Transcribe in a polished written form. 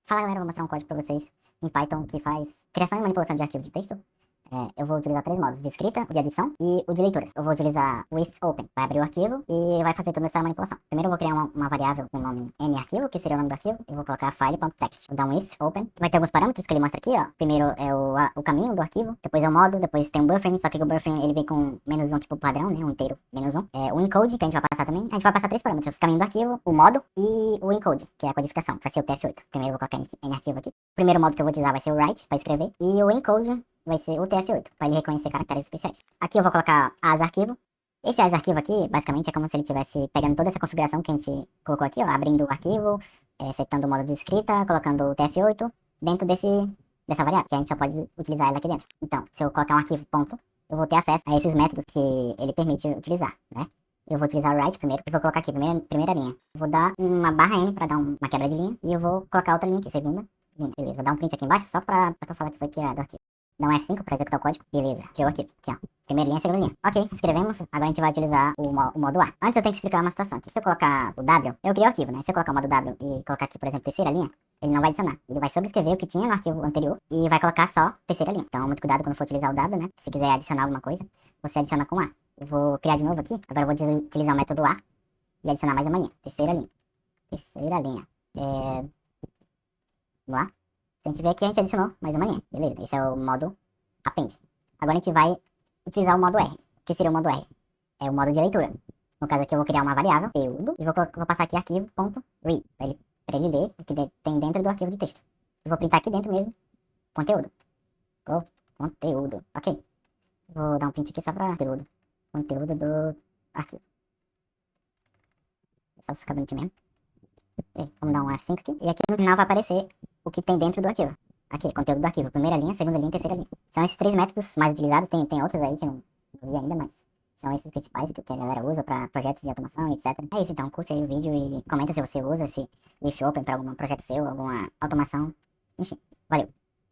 Fala galera, eu vou mostrar um código para vocês em Python que faz criação e manipulação de arquivo de texto. Eu vou utilizar três modos: de escrita, de adição e o de leitura. Eu vou utilizar o if open, vai abrir o arquivo e vai fazer toda essa manipulação. Primeiro eu vou criar uma variável com o nome narquivo, que seria o nome do arquivo. Eu vou colocar file.text. Vou dar um if open. Vai ter alguns parâmetros que ele mostra aqui, ó. Primeiro é o caminho do arquivo, depois é o modo, depois tem o buffering, só que o buffering ele vem com -1 tipo padrão, né? Um inteiro, -1. O encode, que a gente vai passar também. A gente vai passar três parâmetros: o caminho do arquivo, o modo e o encode, que é a codificação, que vai ser o TF8. Primeiro eu vou colocar narquivo aqui. O primeiro modo que eu vou utilizar vai ser o write, para escrever, e o encode vai ser o TF8, para ele reconhecer caracteres especiais. Aqui eu vou colocar as arquivo. Esse as arquivo aqui, basicamente, é como se ele estivesse pegando toda essa configuração que a gente colocou aqui, ó, abrindo o arquivo, setando o modo de escrita, colocando o TF8 dentro dessa variável, que a gente só pode utilizar ela aqui dentro. Então, se eu colocar um arquivo ponto, eu vou ter acesso a esses métodos que ele permite utilizar, né? Eu vou utilizar o write primeiro, e vou colocar aqui, primeira linha. Eu vou dar uma barra N para dar uma quebra de linha, e eu vou colocar outra linha aqui, segunda linha. Beleza, vou dar um print aqui embaixo, só pra eu falar que foi criado o arquivo. Dá um F5 para executar o código. Beleza, criou aqui, ó. Primeira linha, segunda linha. Ok, escrevemos. Agora a gente vai utilizar o modo A. Antes eu tenho que explicar uma situação aqui. Se eu colocar o W, eu criei o arquivo, né? Se eu colocar o modo W e colocar aqui, por exemplo, terceira linha, ele não vai adicionar. Ele vai sobrescrever o que tinha no arquivo anterior e vai colocar só terceira linha. Então, muito cuidado quando for utilizar o W, né? Se quiser adicionar alguma coisa, você adiciona com A. Eu vou criar de novo aqui. Agora eu vou utilizar o método A e adicionar mais uma linha. Terceira linha. Terceira linha. Vamos lá. Se a gente ver aqui, a gente adicionou mais uma linha. Beleza, esse é o modo append. Agora a gente vai utilizar o modo R. O que seria o modo R? É o modo de leitura. No caso aqui eu vou criar uma variável, período, e vou passar aqui arquivo.read, para ele ler o que tem dentro do arquivo de texto. Eu vou printar aqui dentro mesmo, conteúdo. Conteúdo, ok. Vou dar um print aqui só para conteúdo do arquivo. Só pra ficar bonitinho mesmo. Vamos dar um F5 aqui. E aqui no final vai aparecer o que tem dentro do arquivo. Aqui, conteúdo do arquivo. Primeira linha, segunda linha, terceira linha. São esses três métodos mais utilizados. Tem outros aí que eu não vi ainda, mas são esses principais que a galera usa para projetos de automação, etc. É isso, então. Curte aí o vídeo e comenta se você usa esse if open para algum projeto seu, alguma automação. Enfim, valeu.